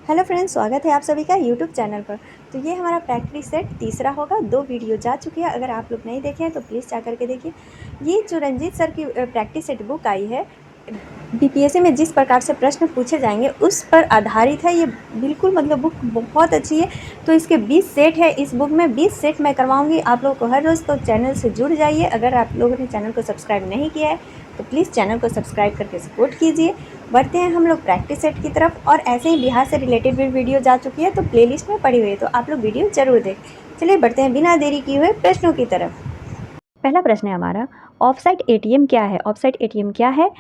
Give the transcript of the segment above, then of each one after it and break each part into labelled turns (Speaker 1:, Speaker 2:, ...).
Speaker 1: Hello friends, स्वागत है आप सभी का यूट्यूब चैनल पर। तो ये हमारा प्रैक्टिस सेट तीसरा होगा। 2 वीडियो जा चुकी है, अगर आप लोग नहीं देखे हैं तो प्लीज़ जा करके देखिए। ये जो रंजीत सर की प्रैक्टिस सेट बुक आई है, बीपीएससी में जिस प्रकार से प्रश्न पूछे जाएंगे उस पर आधारित है। ये बिल्कुल मतलब बुक बहुत अच्छी है। तो इसके 20 सेट है, इस बुक में 20 सेट मैं करवाऊँगी आप लोगों को हर रोज़। तो चैनल से जुड़ जाइए। अगर आप लोगों ने चैनल को सब्सक्राइब नहीं किया है तो प्लीज़ चैनल को सब्सक्राइब करके सपोर्ट कीजिए। बढ़ते हैं हम लोग प्रैक्टिस सेट की तरफ। और ऐसे ही बिहार से रिलेटेड भी वीडियो जा चुकी है, तो प्लेलिस्ट में पड़ी हुई है, तो आप लोग वीडियो जरूर देखें। चलिए बढ़ते हैं बिना देरी किए हुए प्रश्नों की तरफ। पहला प्रश्न है हमारा, ऑफसाइट एटीएम क्या है? ऑफसाइट एटीएम क्या है?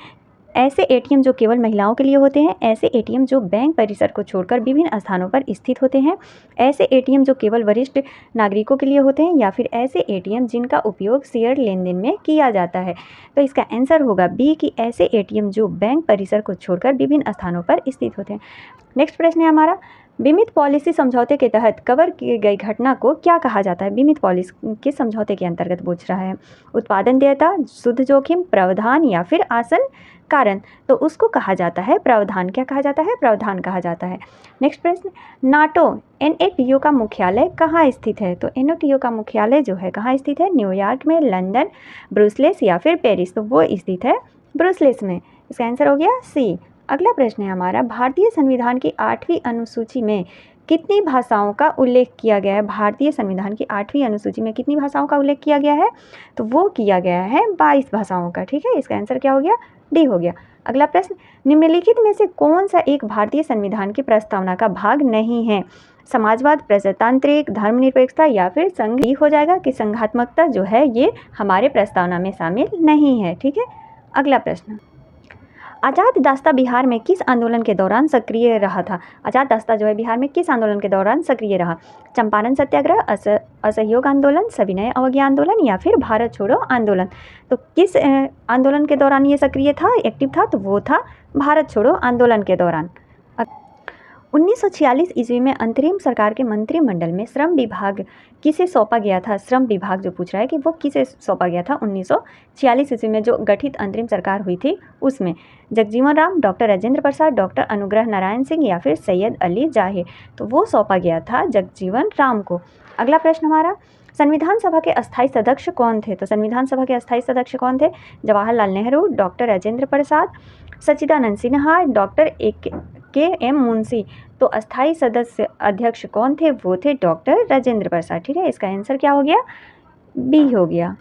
Speaker 1: ऐसे एटीएम जो केवल महिलाओं के लिए होते हैं, ऐसे एटीएम जो बैंक परिसर को छोड़कर विभिन्न स्थानों पर स्थित होते हैं, ऐसे एटीएम जो केवल वरिष्ठ नागरिकों के लिए होते हैं, या फिर ऐसे एटीएम जिनका उपयोग शेयर लेन देन में किया जाता है। तो इसका आंसर होगा बी कि ऐसे एटीएम जो बैंक परिसर को छोड़कर विभिन्न स्थानों पर स्थित होते हैं। नेक्स्ट प्रश्न है हमारा, बीमित पॉलिसी समझौते के तहत कवर की गई घटना को क्या कहा जाता है? बीमित पॉलिसी के समझौते के अंतर्गत पूछ रहा है। उत्पादन देयता, शुद्ध जोखिम, प्रावधान या फिर आसन कारण। तो उसको कहा जाता है प्रावधान। क्या कहा जाता है? प्रावधान कहा जाता है। नेक्स्ट प्रश्न, नाटो एनएटीओ का मुख्यालय कहाँ स्थित है? तो एनएटीओ का मुख्यालय जो है कहाँ स्थित है? न्यूयॉर्क में, लंदन, ब्रुसेल्स या फिर पेरिस। तो वो स्थित है ब्रुसेल्स में। इसका आंसर हो गया सी। अगला प्रश्न है हमारा, भारतीय संविधान की 8वीं अनुसूची में कितनी भाषाओं का उल्लेख किया गया है? भारतीय संविधान की 8वीं अनुसूची में कितनी भाषाओं का उल्लेख किया गया है? तो वो किया गया है 22 भाषाओं का। ठीक है, इसका आंसर क्या हो गया? डी हो गया। अगला प्रश्न, निम्नलिखित में से कौन सा एक भारतीय संविधान की प्रस्तावना का भाग नहीं है? समाजवाद, प्रजातांत्रिक, धर्मनिरपेक्षता या फिर संघ। हो जाएगा कि संघात्मकता जो है ये हमारे प्रस्तावना में शामिल नहीं है। ठीक है, अगला प्रश्न, आज़ाद दास्ता बिहार में किस आंदोलन के दौरान सक्रिय रहा था? आज़ाद दास्ता जो है बिहार में किस आंदोलन के दौरान सक्रिय रहा? चंपारण सत्याग्रह, असहयोग आंदोलन, सविनय अवज्ञा आंदोलन या फिर भारत छोड़ो आंदोलन। तो किस आंदोलन के दौरान ये सक्रिय था, एक्टिव था? तो वो था भारत छोड़ो आंदोलन के दौरान। 1946 ईस्वी में अंतरिम सरकार के मंत्रिमंडल में श्रम विभाग किसे सौंपा गया था? श्रम विभाग जो पूछ रहा है कि वो किसे सौंपा गया था 1946 ईस्वी में जो गठित अंतरिम सरकार हुई थी उसमें? जगजीवन राम, डॉक्टर राजेंद्र प्रसाद, डॉक्टर अनुग्रह नारायण सिंह या फिर सैयद अली जाहिर। तो वो सौंपा गया था जगजीवन राम को। अगला प्रश्न हमारा, संविधान सभा के अस्थायी सदस्य कौन थे? तो संविधान सभा के अस्थायी सदस्य कौन थे? जवाहरलाल नेहरू, डॉक्टर राजेंद्र प्रसाद, सच्चिदानंद सिन्हा, डॉक्टर के एम मुंशी। तो अस्थायी सदस्य अध्यक्ष कौन थे? वो थे डॉक्टर राजेंद्र प्रसाद। ठीक है, इसका आंसर क्या हो गया? बी हो गया।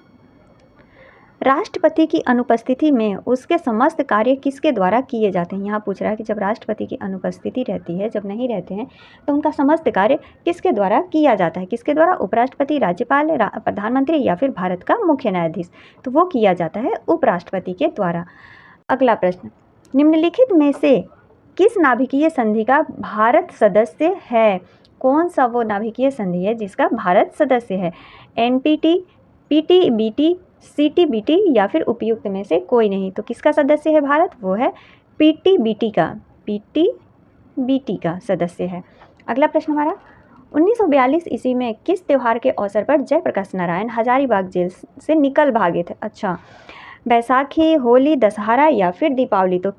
Speaker 1: राष्ट्रपति की अनुपस्थिति में उसके समस्त कार्य किसके द्वारा किए जाते हैं? यहाँ पूछ रहा है कि जब राष्ट्रपति की अनुपस्थिति रहती है, जब नहीं रहते हैं, तो उनका समस्त कार्य किसके द्वारा किया जाता है? किसके द्वारा? उपराष्ट्रपति, राज्यपाल, प्रधानमंत्री या फिर भारत का मुख्य न्यायाधीश। तो वो किया जाता है उपराष्ट्रपति के द्वारा। अगला प्रश्न, निम्नलिखित में से किस नाभिकीय संधि का भारत सदस्य है? कौन सा वो नाभिकीय संधि है जिसका भारत सदस्य है? एनपीटी, पीटीबीटी, सीटीबीटी या फिर उपयुक्त में से कोई नहीं। तो किसका सदस्य है भारत? वो है पीटीबीटी का। पीटीबीटी का सदस्य है। अगला प्रश्न हमारा, 1942 ईस्वी में किस त्यौहार के अवसर पर जयप्रकाश नारायण हजारीबाग जेल से निकल भागे थे? अच्छा, बैसाखी, होली, दशहरा या फिर दीपावली। तो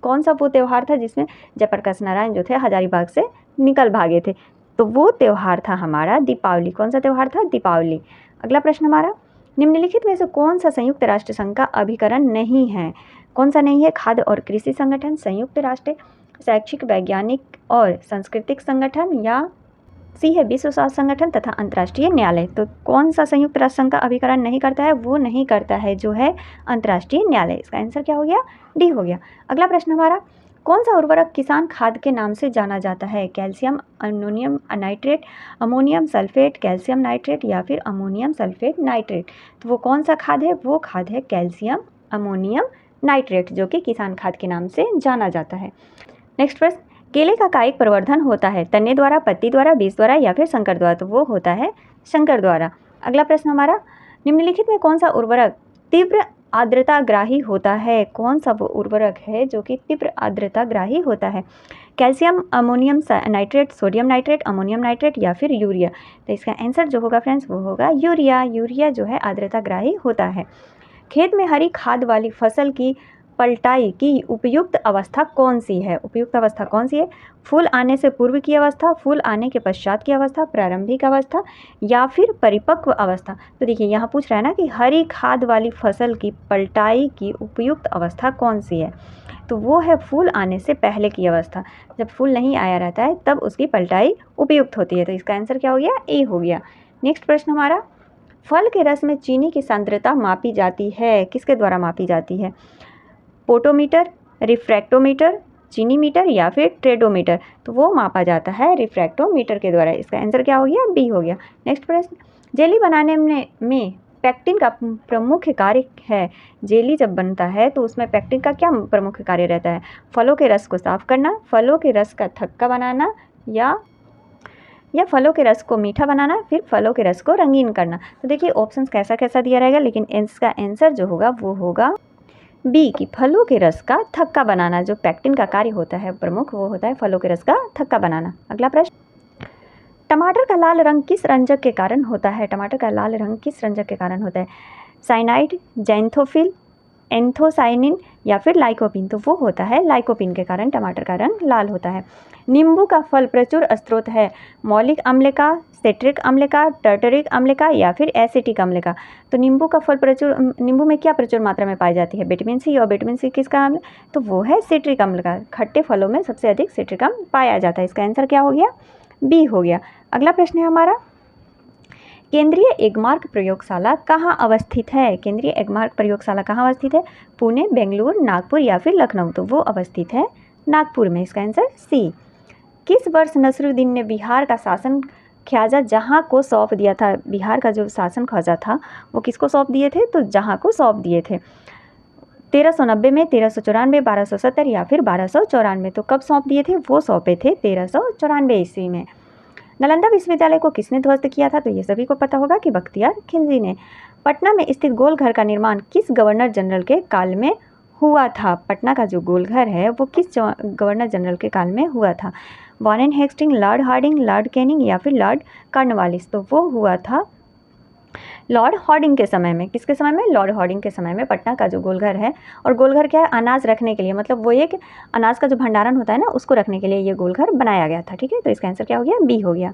Speaker 1: कौन सा वो त्यौहार था जिसमें जयप्रकाश नारायण जो थे हजारीबाग से निकल भागे थे? तो वो त्यौहार था हमारा दीपावली। कौन सा त्यौहार था? दीपावली। अगला प्रश्न हमारा, निम्नलिखित में से कौन सा संयुक्त राष्ट्र संघ का अभिकरण नहीं है? कौन सा नहीं है? खाद्य और कृषि संगठन, संयुक्त राष्ट्र, शैक्षिक, वैज्ञानिक और सांस्कृतिक संगठन, या सी है विश्व स्वास्थ्य संगठन तथा अंतर्राष्ट्रीय न्यायालय। तो कौन सा संयुक्त राष्ट्र संघ का अभिकरण नहीं करता है? वो नहीं करता है जो है अंतर्राष्ट्रीय न्यायालय। इसका आंसर क्या हो गया? डी हो गया। अगला प्रश्न हमारा, कौन सा उर्वरक किसान खाद के नाम से जाना जाता है? Calcium, ammonium nitrate, ammonium sulphate, calcium nitrate या फिर अमोनियम सल्फेट नाइट्रेट। तो वो कौन सा खाद है? वो खाद है कैल्शियम अमोनियम नाइट्रेट, जो कि किसान खाद के नाम से जाना जाता है। नेक्स्ट प्रश्न, केले का कायिक प्रवर्धन होता है तने द्वारा, पत्ती द्वारा, बीज द्वारा या फिर संकर द्वारा? तो वो होता है संकर द्वारा। अगला प्रश्न हमारा, निम्नलिखित में कौन सा उर्वरक तीव्र आर्द्रताग्राही होता है? कौन सा वो उर्वरक है जो कि तीव्र आर्द्रताग्राही होता है? Calcium, ammonium nitrate, sodium nitrate, ammonium nitrate या फिर यूरिया। तो इसका आंसर जो होगा फ्रेंड्स वो होगा यूरिया। यूरिया जो है आर्द्रताग्राही होता है। खेत में हरी खाद वाली फसल की पलटाई की उपयुक्त अवस्था कौन सी है? उपयुक्त अवस्था कौन सी है? फूल आने से पूर्व की अवस्था, फूल आने के पश्चात की अवस्था, प्रारंभिक अवस्था या फिर परिपक्व अवस्था। तो देखिए यहाँ पूछ रहा है ना कि हरी खाद वाली फसल की पलटाई की उपयुक्त अवस्था कौन सी है? तो वो है फूल आने से पहले की अवस्था। जब फूल नहीं आया रहता है तब उसकी पलटाई उपयुक्त होती है। तो इसका आंसर क्या हो गया? ए हो गया। नेक्स्ट प्रश्न हमारा, फल के रस में चीनी की सांद्रता मापी जाती है, किसके द्वारा मापी जाती है? पोटोमीटर, रिफ्रैक्टोमीटर, चीनी मीटर या फिर ट्रेडोमीटर। तो वो मापा जाता है रिफ्रैक्टोमीटर के द्वारा। इसका आंसर क्या हो गया? बी हो गया। नेक्स्ट प्रश्न, जेली बनाने में पेक्टिन का प्रमुख कार्य है। जेली जब बनता है तो उसमें पेक्टिन का क्या प्रमुख कार्य रहता है? फलों के रस को साफ करना, फलों के रस का थक्का बनाना या फलों के रस को मीठा बनाना, फिर फलों के रस को रंगीन करना। तो देखिए ऑप्शंस कैसा कैसा दिया रहेगा, लेकिन इसका आंसर जो होगा वो होगा बी की फलों के रस का थक्का बनाना। जो पेक्टिन का कार्य होता है प्रमुख, वो होता है फलों के रस का थक्का बनाना। अगला प्रश्न, टमाटर का लाल रंग किस रंजक के कारण होता है? टमाटर का लाल रंग किस रंजक के कारण होता है? साइनाइड, जैंथोफिल, एंथोसाइनिन या फिर लाइकोपिन। तो वो होता है लाइकोपिन के कारण टमाटर का रंग लाल होता है। नींबू का फल प्रचुर स्रोत है मौलिक अम्ल का, सिट्रिक अम्ल का, टर्टरिक अम्ल का या फिर एसिटिक अम्ल का। तो नींबू का फल नींबू में क्या प्रचुर मात्रा में पाई जाती है? विटामिन सी, और विटामिन सी किसका अम्ल? तो वो है सिट्रिक अम्ल का। खट्टे फलों में सबसे अधिक सिट्रिक अम्ल पाया जाता है। इसका आंसर क्या हो गया? बी हो गया। अगला प्रश्न है हमारा, केंद्रीय एगमार्क प्रयोगशाला कहाँ अवस्थित है? केंद्रीय एगमार्क प्रयोगशाला कहाँ अवस्थित है? पुणे, बेंगलुरु, नागपुर या फिर लखनऊ। तो वो अवस्थित है नागपुर में। इसका आंसर सी। किस वर्ष नसरुद्दीन ने बिहार का शासन ख्वाजा जहाँ को सौंप दिया था? बिहार का जो शासन ख्वाजा था वो किसको सौंप दिए थे? तो जहाँ को सौंप दिए थे। 1390 में, 1394, 1270 या फिर 1294। तो कब सौंप दिए थे? वो सौंपे थे 1394 ईस्वी में। नालंदा विश्वविद्यालय को किसने ध्वस्त किया था? तो ये सभी को पता होगा कि बख्तियार खिलजी ने। पटना में स्थित गोलघर का निर्माण किस गवर्नर जनरल के काल में हुआ था? पटना का जो गोलघर है वो किस गवर्नर जनरल के काल में हुआ था? Warren Hasting, Lord Hardinge, Lord Canning या फिर लॉर्ड कॉर्नवालिस। तो वो हुआ था लॉर्ड हार्डिंग के समय में। किसके समय में? लॉर्ड हार्डिंग के समय में पटना का जो गोलघर है, और गोलघर क्या है? अनाज रखने के लिए, मतलब वो एक अनाज का जो भंडारण होता है ना, उसको रखने के लिए ये गोलघर बनाया गया था। ठीक है, तो इसका आंसर क्या हो गया? बी हो गया।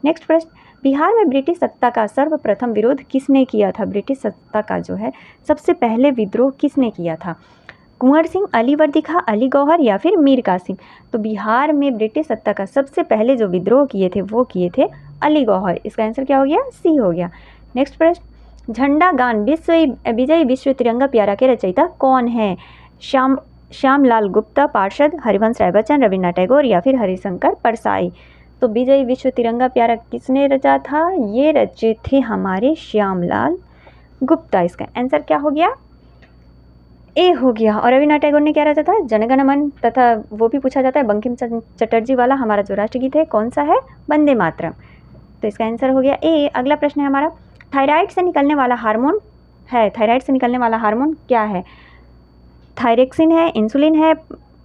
Speaker 1: नेक्स्ट प्रश्न, बिहार में ब्रिटिश सत्ता का सर्वप्रथम विरोध किसने किया था? ब्रिटिश सत्ता का जो है सबसे पहले विद्रोह किसने किया था? कुंवर सिंह, अली वर्दी खां, अली गौहर या फिर मीर कासिम। तो बिहार में ब्रिटिश सत्ता का सबसे पहले जो विद्रोह किए थे वो किए थे अली गौहर। इसका आंसर क्या हो गया? सी हो गया। नेक्स्ट प्रश्न, झंडा गान विजयी विश्व तिरंगा प्यारा के रचयिता कौन है? श्यामलाल गुप्ता पार्षद, हरिवंश राय बच्चन, रविन्द्रनाथ टैगोर या फिर हरिशंकर परसाई। तो विजयी विश्व तिरंगा प्यारा किसने रचा था? ये रचे थे हमारे श्यामलाल गुप्ता। इसका आंसर क्या हो गया? ए हो गया। और रविन्द्रनाथ टैगोर ने क्या रचा था? जनगण मन, तथा वो भी पूछा जाता है बंकिम चटर्जी वाला हमारा जो राष्ट्रगीत है कौन सा है? वंदे मातरम। तो इसका आंसर हो गया ए। अगला प्रश्न है हमारा, थायराइड से निकलने वाला हार्मोन है, थायराइड से निकलने वाला हार्मोन क्या है? थायरेक्सिन है, इंसुलिन है,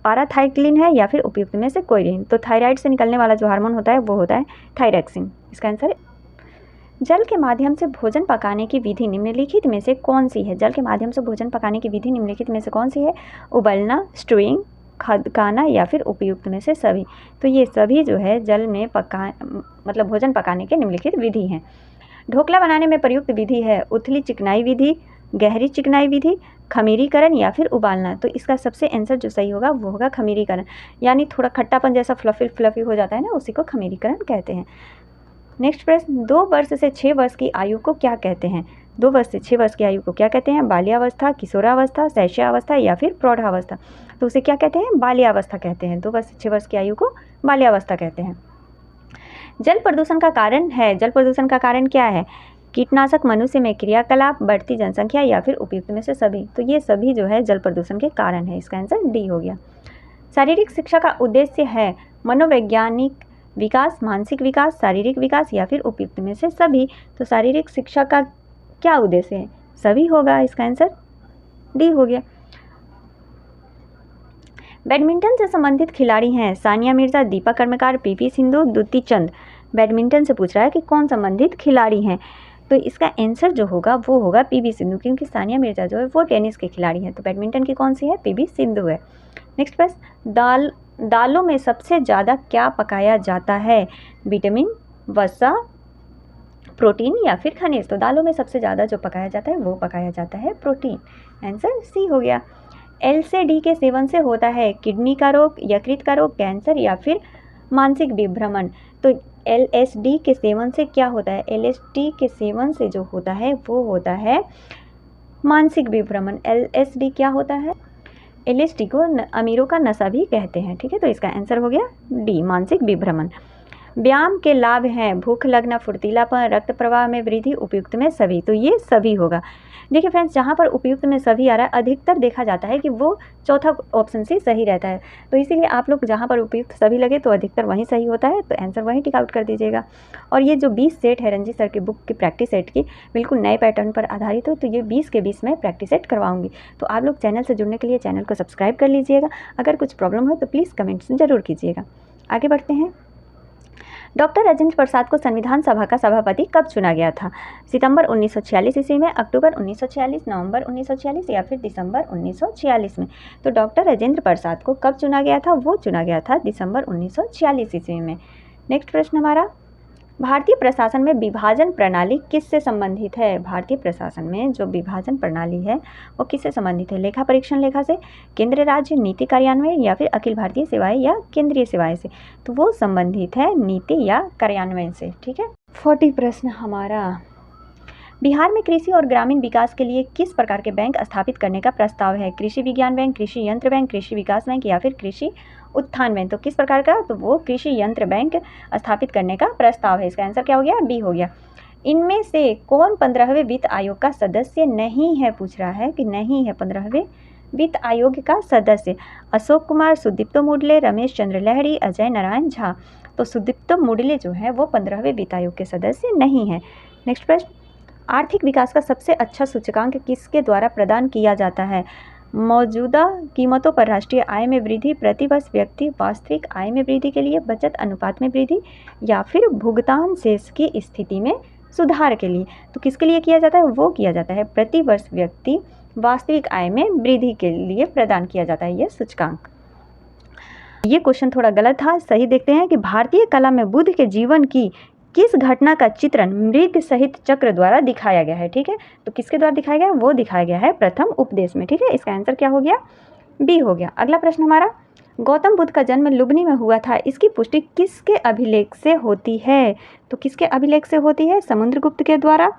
Speaker 1: पाराथाइक्लिन है या फिर उपयुक्त में से कोई नहीं। तो थायराइड से निकलने वाला जो हार्मोन होता है वो होता है थायरेक्सिन। इसका आंसर, जल के माध्यम से भोजन पकाने की विधि निम्नलिखित में से कौन सी है? जल के माध्यम से भोजन पकाने की विधि निम्नलिखित में से कौन सी है? उबलना, स्ट्यूइंग, खदकाना या फिर उपयुक्त में से सभी। तो ये सभी जो है जल में मतलब भोजन पकाने के निम्नलिखित विधि हैं। ढोकला बनाने में प्रयुक्त विधि है उथली चिकनाई विधि, गहरी चिकनाई विधि, खमीरीकरण या फिर उबालना। तो इसका सबसे आंसर जो सही होगा वो होगा खमीरीकरण, यानी थोड़ा खट्टापन जैसा फ्लफी हो जाता है ना, उसी को खमीरीकरण कहते हैं। नेक्स्ट प्रश्न, 2 वर्ष से 6 वर्ष की आयु को क्या कहते हैं? 2 वर्ष से 6 वर्ष की आयु को क्या कहते हैं? बाल्यावस्था, किशोरावस्था, शैशवावस्था या फिर प्रौढ़ावस्था। तो उसे क्या कहते हैं? बाल्यावस्था कहते हैं। 2 वर्ष से 6 वर्ष की आयु को बाल्यावस्था कहते हैं। जल प्रदूषण का कारण है, जल प्रदूषण का कारण क्या है? कीटनाशक, मनुष्य में क्रियाकलाप, बढ़ती जनसंख्या या फिर उपयुक्त में से सभी। तो ये सभी जो है जल प्रदूषण के कारण है। इसका आंसर डी हो गया। शारीरिक शिक्षा का उद्देश्य है मनोवैज्ञानिक विकास, मानसिक विकास, शारीरिक विकास या फिर उपयुक्त में से सभी। तो शारीरिक शिक्षा का क्या उद्देश्य है? सभी होगा। इसका आंसर डी हो गया। बैडमिंटन से संबंधित खिलाड़ी हैं सानिया मिर्जा, दीपा कर्मकार, पीवी सिंधु, द्युति चंद। बैडमिंटन से पूछ रहा है कि कौन संबंधित खिलाड़ी हैं? तो इसका आंसर जो होगा वो होगा पीवी सिंधु, क्योंकि सानिया मिर्जा जो है वो टेनिस के खिलाड़ी हैं। तो बैडमिंटन की कौन सी है? पीवी सिंधु है। नेक्स्ट प्रश्न, दालों में सबसे ज़्यादा क्या पकाया जाता है? विटामिन, वसा, प्रोटीन या फिर खनिज? तो दालों में सबसे ज़्यादा जो पकाया जाता है वो पकाया जाता है प्रोटीन। आंसर सी हो गया। एल से डी के सेवन से होता है किडनी का रोग, यकृत का रोग, कैंसर या फिर मानसिक विभ्रमण? तो LSD के सेवन से क्या होता है? LSD के सेवन से जो होता है वो होता है मानसिक विभ्रमण। LSD क्या होता है? LSD को अमीरों का नशा भी कहते हैं, ठीक है। तो इसका आंसर हो गया डी, मानसिक विभ्रमण। व्यायाम के लाभ हैं भूख लगना, फुर्तीलापन, रक्त प्रवाह में वृद्धि, उपयुक्त में सभी। तो ये सभी होगा। देखिए फ्रेंड्स, जहाँ पर उपयुक्त में सभी आ रहा है अधिकतर देखा जाता है कि वो चौथा ऑप्शन से सही रहता है। तो इसीलिए आप लोग जहाँ पर उपयुक्त सभी लगे तो अधिकतर वहीं सही होता है, तो आंसर वहीं टिक आउट कर दीजिएगा। और ये जो 20 सेट है रंजीत सर की बुक की प्रैक्टिस सेट की, बिल्कुल नए पैटर्न पर आधारित हो, तो ये 20 के 20 में प्रैक्टिस सेट करवाऊंगी। तो आप लोग चैनल से जुड़ने के लिए चैनल को सब्सक्राइब कर लीजिएगा। अगर कुछ प्रॉब्लम हो तो प्लीज़ कमेंट्स ज़रूर कीजिएगा। आगे बढ़ते हैं। डॉक्टर राजेंद्र प्रसाद को संविधान सभा का सभापति कब चुना गया था? सितंबर 1946 ईस्वी में, अक्टूबर 1946, नवंबर 1946 या फिर दिसंबर 1946 में? तो डॉक्टर राजेंद्र प्रसाद को कब चुना गया था? वो चुना गया था दिसंबर 1946 ईस्वी में। नेक्स्ट प्रश्न हमारा, भारतीय प्रशासन में विभाजन प्रणाली किससे संबंधित है? भारतीय प्रशासन में जो विभाजन प्रणाली है वो किससे संबंधित है? लेखा परीक्षण लेखा से, केंद्र राज्य नीति कार्यान्वयन या फिर अखिल भारतीय सेवाएं या केंद्रीय सेवाएं से? तो वो संबंधित है नीति या कार्यान्वयन से, ठीक है। 40 प्रश्न हमारा, बिहार में कृषि और ग्रामीण विकास के लिए किस प्रकार के बैंक स्थापित करने का प्रस्ताव है? कृषि विज्ञान बैंक, कृषि यंत्र बैंक, कृषि विकास बैंक या फिर कृषि उत्थान बैंक? तो किस प्रकार का? तो वो कृषि यंत्र बैंक स्थापित करने का प्रस्ताव है। इसका आंसर क्या हो गया? बी हो गया। इनमें से कौन 15वें वित्त आयोग का सदस्य नहीं है? पूछ रहा है कि नहीं है 15वें वित्त आयोग का सदस्य। अशोक कुमार, सुदीप्तो मुडले, रमेश चंद्र लहड़ी, अजय नारायण झा। तो सुदीप्तो मुडले जो है वो 15वें वित्त आयोग के सदस्य नहीं है। नेक्स्ट प्रश्न, आर्थिक विकास का सबसे अच्छा सूचकांक किसके द्वारा प्रदान किया जाता है? मौजूदा कीमतों पर राष्ट्रीय आय में वृद्धि, प्रति वर्ष व्यक्ति वास्तविक आय में वृद्धि के लिए, बचत अनुपात में वृद्धि या फिर भुगतान शेष की स्थिति में सुधार के लिए? तो किसके लिए किया जाता है? वो किया जाता है प्रति वर्ष व्यक्ति वास्तविक आय में वृद्धि के लिए प्रदान किया जाता है यह सूचकांक। ये क्वेश्चन थोड़ा गलत था, सही देखते हैं कि भारतीय कला में बुद्ध के जीवन की किस घटना का चित्रण मृग सहित चक्र द्वारा दिखाया गया है? ठीक है, तो किसके द्वारा दिखाया गया? वो दिखाया गया है प्रथम उपदेश में, ठीक है। इसका आंसर क्या हो गया? बी हो गया। अगला प्रश्न हमारा, गौतम बुद्ध का जन्म लुम्बिनी में हुआ था, इसकी पुष्टि किसके अभिलेख से होती है? तो किसके अभिलेख से होती है? समुद्रगुप्त के द्वारा,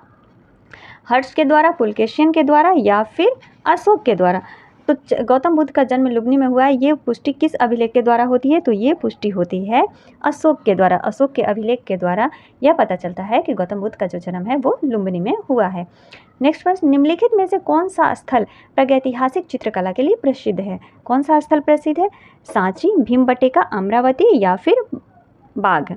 Speaker 1: हर्ष के द्वारा, पुलकेशियन के द्वारा या फिर अशोक के द्वारा? तो गौतम बुद्ध का जन्म लुम्बिनी में हुआ है, ये पुष्टि किस अभिलेख के द्वारा होती है? तो ये पुष्टि होती है अशोक के द्वारा। अशोक के अभिलेख के द्वारा यह पता चलता है कि गौतम बुद्ध का जो जन्म है वो लुम्बिनी में हुआ है। नेक्स्ट प्रश्न, निम्नलिखित में से कौन सा स्थल प्रागैतिहासिक चित्रकला के लिए प्रसिद्ध है? कौन सा स्थल प्रसिद्ध है? सांची, भीमबटेका, अमरावती या फिर बाघ?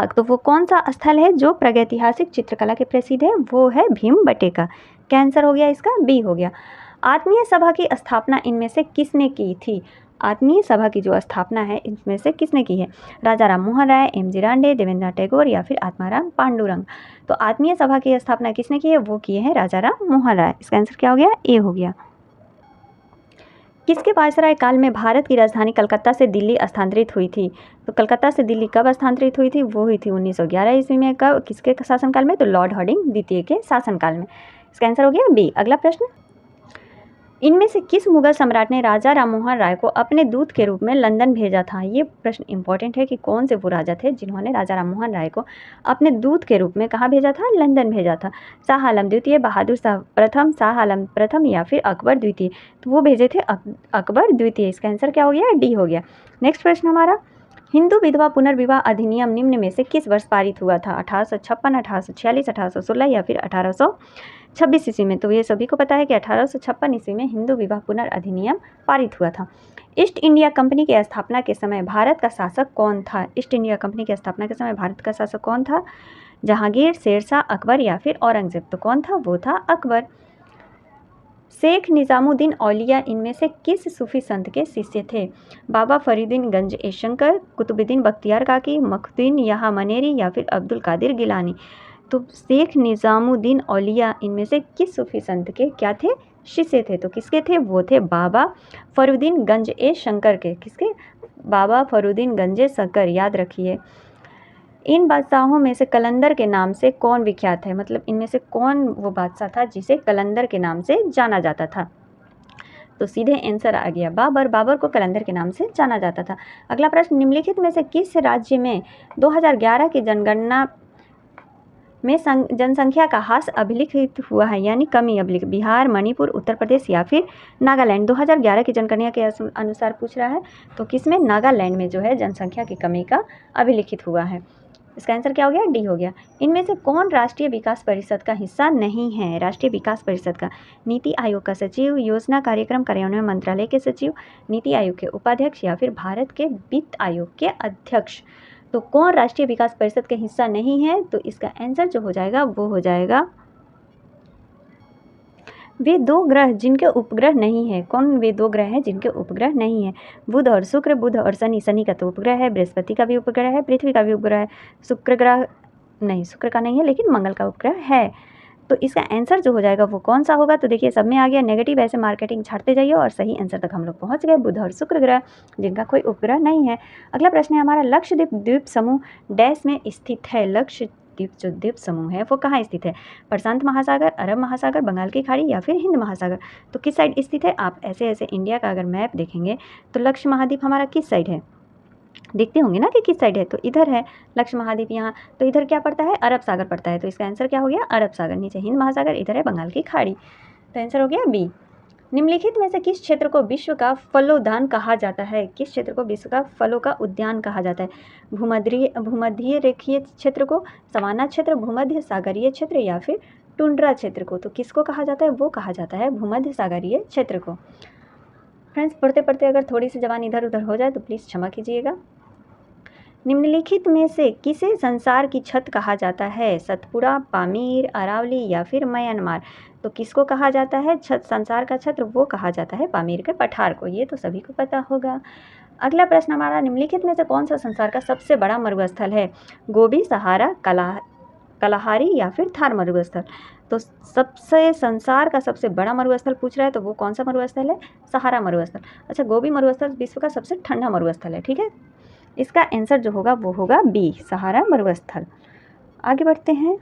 Speaker 1: तो वो कौन सा स्थल है जो प्रागैतिहासिक चित्रकला के प्रसिद्ध है? वो है भीमबटेका। कैंसर हो गया, इसका बी हो गया। आत्मीय सभा की स्थापना इनमें से किसने की थी? आत्मीय सभा की जो स्थापना है इनमें से किसने की है? राजा राम मोहन राय, एम.जी. रांडे, देवेंद्र टैगोर या फिर आत्माराम पांडुरंग? तो आत्मीय सभा की स्थापना किसने की है? वो किए हैं राजा राम मोहन राय। इसका आंसर क्या हो गया? ए हो गया। किसके वायसराय काल में भारत की राजधानी कलकत्ता से दिल्ली स्थानांतरित हुई थी? तो कलकत्ता से दिल्ली कब स्थानांतरित हुई थी? वो हुई थी 1911 ईस्वी में। कब? किसके शासनकाल में? तो लॉर्ड हार्डिंग द्वितीय के शासनकाल में। इसका आंसर हो गया बी। अगला प्रश्न, इनमें से किस मुगल सम्राट ने राजा राममोहन राय को अपने दूत के रूप में लंदन भेजा था? ये प्रश्न इंपॉर्टेंट है कि कौन से वो राजा थे जिन्होंने राजा राममोहन राय को अपने दूत के रूप में कहाँ भेजा था? लंदन भेजा था। शाह आलम द्वितीय, बहादुर शाह प्रथम, शाह आलम प्रथम या फिर अकबर द्वितीय? तो वो भेजे थे अकबर द्वितीय। इसका आंसर क्या हो गया? डी हो गया। नेक्स्ट प्रश्न हमारा, हिंदू विधवा पुनर्विवाह अधिनियम निम्न में से किस वर्ष पारित हुआ था? 1856, 1846, 1816 या फिर 1826 ईस्वी में? तो ये सभी को पता है कि 1856 ईस्वी में हिंदू विवाह पुनर्अधिनियम पारित हुआ था। ईस्ट इंडिया कंपनी की स्थापना के समय भारत का शासक कौन था? ईस्ट इंडिया कंपनी की स्थापना के समय भारत का शासक कौन था? जहांगीर, शेरशाह, अकबर या फिर औरंगजेब? तो कौन था? वो था अकबर। शेख निजामुद्दीन औलिया इनमें से किस सूफी संत के शिष्य थे? बाबा फरीदुद्दीन गंज ए शंकर, कुतुबुद्दीन बख्तियार काकी, मखदूम यहाँ मनेरी या फिर अब्दुल कादिर गिलानी? तो शेख निज़ामुद्दीन औलिया इनमें से किस सूफी संत के क्या थे? शिष्य थे। तो किसके थे? वो थे बाबा फरुद्दीन गंज ए शंकर के। किसके? बाबा फरुद्दीन गंज शंकर, याद रखिए। इन बादशाहों में से कलंदर के नाम से कौन विख्यात है? मतलब इनमें से कौन वो बादशाह था जिसे कलंदर के नाम से जाना जाता था? तो सीधे आंसर आ गया बाबर। बाबर को कलंदर के नाम से जाना जाता था। अगला प्रश्न, निम्नलिखित में से किस राज्य में 2011 की जनगणना में जनसंख्या का ह्रास अभिलिखित हुआ है, यानी कमी अभिलिखित? बिहार, मणिपुर, उत्तर प्रदेश या फिर नागालैंड? 2011 की जनगणना के अनुसार पूछ रहा है, तो किसमें? नागालैंड में जो है जनसंख्या की कमी का अभिलिखित हुआ है। इसका आंसर क्या हो गया? डी हो गया। इनमें से कौन राष्ट्रीय विकास परिषद का हिस्सा नहीं है? राष्ट्रीय विकास परिषद का नीति आयोग का सचिव, योजना कार्यक्रम कार्यान्वयन मंत्रालय के सचिव, नीति आयोग के उपाध्यक्ष या फिर भारत के वित्त आयोग के अध्यक्ष? तो कौन राष्ट्रीय विकास परिषद का हिस्सा नहीं है? तो इसका आंसर जो हो जाएगा वो हो जाएगा वे दो ग्रह जिनके उपग्रह नहीं है। कौन वे दो ग्रह हैं जिनके उपग्रह नहीं है? बुध और शुक्र। बुध और शनि, शनि का तो उपग्रह है, बृहस्पति का भी उपग्रह है, पृथ्वी का भी उपग्रह है, शुक्र ग्रह नहीं, शुक्र का नहीं है लेकिन मंगल का उपग्रह है। तो इसका आंसर जो हो जाएगा वो कौन सा होगा? तो देखिए सब में आ गया नेगेटिव, ऐसे मार्केटिंग छाड़ते जाइए और सही आंसर तक हम लोग पहुंच गए। बुध और शुक्र ग्रह जिनका कोई उपग्रह नहीं है। अगला प्रश्न है हमारा, लक्षद्वीप द्वीप समूह डैश में स्थित है? लक्षद्वीप जो द्वीप समूह है वो कहाँ स्थित है? प्रशांत महासागर, अरब महासागर, बंगाल की खाड़ी या फिर हिंद महासागर? तो किस साइड स्थित है? आप ऐसे ऐसे इंडिया का अगर मैप देखेंगे तो लक्ष्य महाद्वीप हमारा किस साइड है? देखते होंगे ना कि किस साइड है, तो इधर है लक्ष्य महाद्वीप यहाँ। तो इधर क्या पड़ता है? अरब सागर पड़ता है। तो इसका आंसर क्या हो गया? अरब सागर। नीचे हिंद महासागर, इधर है बंगाल की खाड़ी। तो आंसर हो गया बी। निम्नलिखित में से किस क्षेत्र को विश्व का फलोद्यान कहा जाता है? किस क्षेत्र को विश्व का फलों का उद्यान कहा जाता है? भूमध्य रेखीय क्षेत्र को, सवाना क्षेत्र, भूमध्य सागरीय क्षेत्र या फिर टुंड्रा क्षेत्र को? तो किसको कहा जाता है? वो कहा जाता है भूमध्य सागरीय क्षेत्र को। फ्रेंड्स, पढ़ते पढ़ते अगर थोड़ी सी जबान इधर उधर हो जाए तो प्लीज़ क्षमा कीजिएगा। निम्नलिखित में से किसे संसार की छत कहा जाता है? सतपुड़ा, पामीर, अरावली या फिर म्यांमार? तो किसको कहा जाता है छत, संसार का छत्र? वो कहा जाता है पामीर के पठार को। ये तो सभी को पता होगा। अगला प्रश्न हमारा, निम्नलिखित में से कौन सा संसार का सबसे बड़ा मरुस्थल है? गोबी, सहारा, कलाहारी या फिर थार मरुस्थल? तो सबसे संसार का सबसे बड़ा मरुस्थल पूछ रहा है, तो वो कौन सा मरुस्थल है? सहारा मरुस्थल। अच्छा, गोबी मरुस्थल विश्व का सबसे ठंडा मरुस्थल है, ठीक है। इसका आंसर जो होगा वो होगा बी, सहारा मरुस्थल। आगे बढ़ते हैं।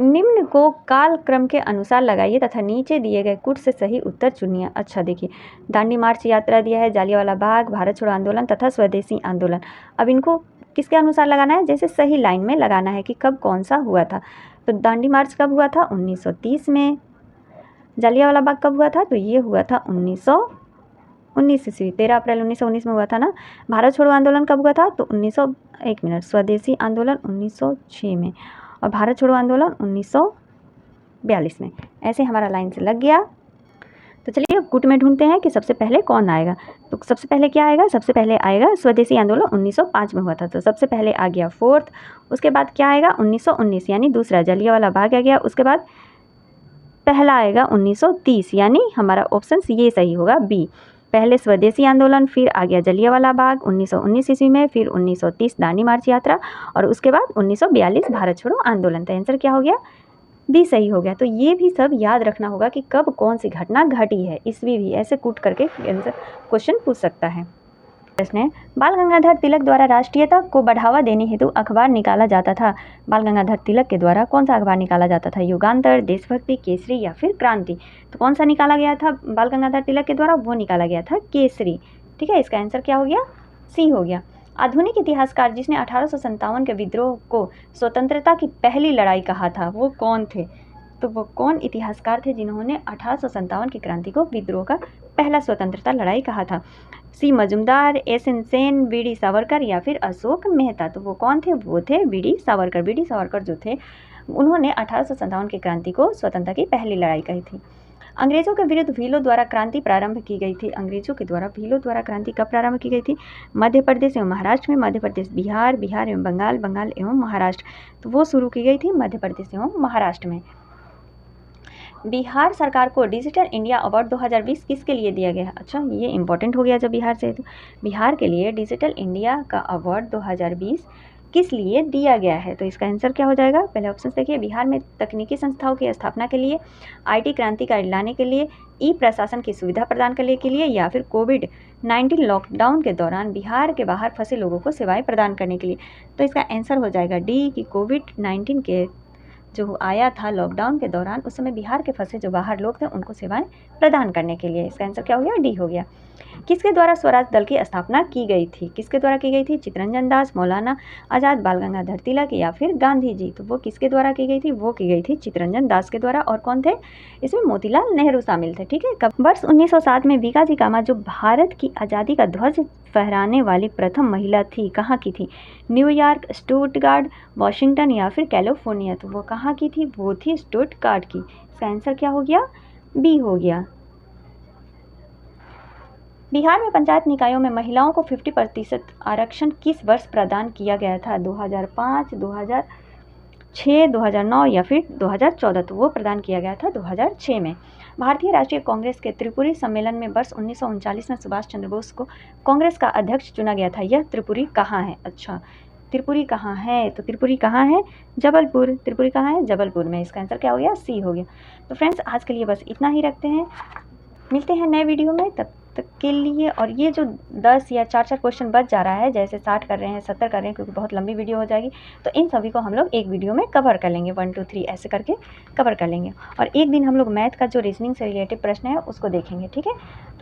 Speaker 1: निम्न को कालक्रम के अनुसार लगाइए तथा नीचे दिए गए कुट से सही उत्तर चुनिए। अच्छा देखिए, दांडी मार्च यात्रा दिया है, जालियांवाला बाग, भारत छोड़ो आंदोलन तथा स्वदेशी आंदोलन। अब इनको किसके अनुसार लगाना है? जैसे सही लाइन में लगाना है कि कब कौन सा हुआ था। तो दांडी मार्च कब हुआ था? 1930 में। जालियांवाला बाग कब हुआ था? तो ये हुआ था 1919 ईस्वी, 13 अप्रैल 1919 में हुआ था ना। भारत छोड़ो आंदोलन कब हुआ था? तो 1901 स्वदेशी आंदोलन 1906 में, और भारत छोड़ो आंदोलन 1942 में। ऐसे हमारा लाइन से लग गया। तो चलिए अब कुट में ढूंढते हैं कि सबसे पहले कौन आएगा। तो सबसे पहले क्या आएगा? सबसे पहले आएगा स्वदेशी आंदोलन 1905 में हुआ था, तो सबसे पहले आ गया फोर्थ। उसके बाद क्या आएगा? 1919 यानी दूसरा जलियांवाला बाग आ गया। उसके बाद पहला आएगा 1930, यानी हमारा ऑप्शन ये सही होगा बी। पहले स्वदेशी आंदोलन, फिर आ गया जलियांवाला बाग 1919 ईस्वी में, फिर 1930 दांडी मार्च यात्रा, और उसके बाद 1942 भारत छोड़ो आंदोलन। तो आंसर क्या हो गया? बी सही हो गया। तो ये भी सब याद रखना होगा कि कब कौन सी घटना घटी है। ईस्वी भी ऐसे कूट करके आंसर क्वेश्चन पूछ सकता है। प्रश्न है, बाल गंगाधर तिलक द्वारा राष्ट्रीयता को बढ़ावा देने हेतु अखबार निकाला जाता था। बाल गंगाधर तिलक के द्वारा कौन सा अखबार निकाला जाता था? युगांतर, देशभक्ति, केसरी या फिर क्रांति? तो कौन सा निकाला गया था बाल गंगाधर तिलक के द्वारा? वो निकाला गया था केसरी, ठीक है। इसका आंसर क्या हो गया? सी हो गया। आधुनिक इतिहासकार जिसने 1857 के विद्रोह को स्वतंत्रता की पहली लड़ाई कहा था, वो कौन थे? तो वो कौन इतिहासकार थे जिन्होंने 1857 की क्रांति को विद्रोह का पहला स्वतंत्रता लड़ाई कहा था? C Majumdar, S N Sen, B D Savarkar या फिर अशोक मेहता? तो वो कौन थे? वो थे B D Savarkar. B D Savarkar जो थे उन्होंने 1857 की क्रांति को स्वतंत्रता की पहली लड़ाई कही थी। अंग्रेजों के विरुद्ध भीलों द्वारा क्रांति प्रारंभ की गई थी। अंग्रेजों के द्वारा भीलों द्वारा क्रांति कब प्रारंभ की गई थी? मध्य प्रदेश एवं महाराष्ट्र में, मध्य प्रदेश बिहार, बिहार एवं बंगाल, बंगाल एवं महाराष्ट्र। तो वो शुरू की गई थी मध्य प्रदेश एवं महाराष्ट्र में। बिहार सरकार को डिजिटल इंडिया अवार्ड 2020 किसके लिए दिया गया? अच्छा, ये इंपॉर्टेंट हो गया जब बिहार से, तो बिहार के लिए डिजिटल इंडिया का अवार्ड 2020 किस लिए दिया गया है? तो इसका आंसर क्या हो जाएगा? पहले ऑप्शन देखिए, बिहार में तकनीकी संस्थाओं की स्थापना के लिए, IT क्रांति का लाने के लिए, ई-प्रशासन की सुविधा प्रदान करने के लिए, या फिर कोविड-19 लॉकडाउन के दौरान बिहार के बाहर फंसे लोगों को सेवाएं प्रदान करने के लिए। तो इसका आंसर हो जाएगा डी कि कोविड-19 के जो आया था लॉकडाउन के दौरान, उस समय बिहार के फंसे जो बाहर लोग थे उनको सेवाएं प्रदान करने के लिए। इसका आंसर क्या हो गया? डी हो गया। किसके द्वारा स्वराज दल की स्थापना की गई थी? किसके द्वारा की गई थी? चित्तरंजन दास, मौलाना आज़ाद, बाल गंगाधर तिलक, या फिर गांधी जी? तो वो किसके द्वारा की गई थी? वो की गई थी चित्तरंजन दास के द्वारा। और कौन थे इसमें? मोतीलाल नेहरू शामिल थे। ठीक है। कब? वर्ष 1907 में बीकाजी कामा जो भारत की आज़ादी का ध्वज फहराने वाली प्रथम महिला थी, कहाँ की थी? न्यूयॉर्क, स्टुटगार्ट, वॉशिंगटन, या फिर कैलिफोर्निया? तो वो कहाँ की थी? वो थी स्टुटगार्ट की। इसका आंसर क्या हो गया? बी हो गया। बिहार में पंचायत निकायों में महिलाओं को 50% आरक्षण किस वर्ष प्रदान किया गया था? 2005, 2006, 2009, या फिर 2014? तो वो प्रदान किया गया था 2006 में। भारतीय राष्ट्रीय कांग्रेस के त्रिपुरी सम्मेलन में वर्ष 1939 में सुभाष चंद्र बोस को कांग्रेस का अध्यक्ष चुना गया था। यह त्रिपुरी कहाँ है? अच्छा, त्रिपुरी कहाँ है? तो त्रिपुरी कहाँ है? जबलपुर। त्रिपुरी कहाँ है? जबलपुर में। इसका आंसर क्या हो गया? सी हो गया। तो फ्रेंड्स, आज के लिए बस इतना ही रखते हैं। मिलते हैं नए वीडियो में, तब तक के लिए। और ये जो 10 या 4 क्वेश्चन बच जा रहा है, जैसे 60 कर रहे हैं, 70 कर रहे हैं, क्योंकि बहुत लंबी वीडियो हो जाएगी, तो इन सभी को हम लोग एक वीडियो में कवर कर लेंगे। 1 2 3 ऐसे करके कवर कर लेंगे। और एक दिन हम लोग मैथ का जो रीजनिंग से रिलेटेड प्रश्न है उसको देखेंगे। ठीक है। तो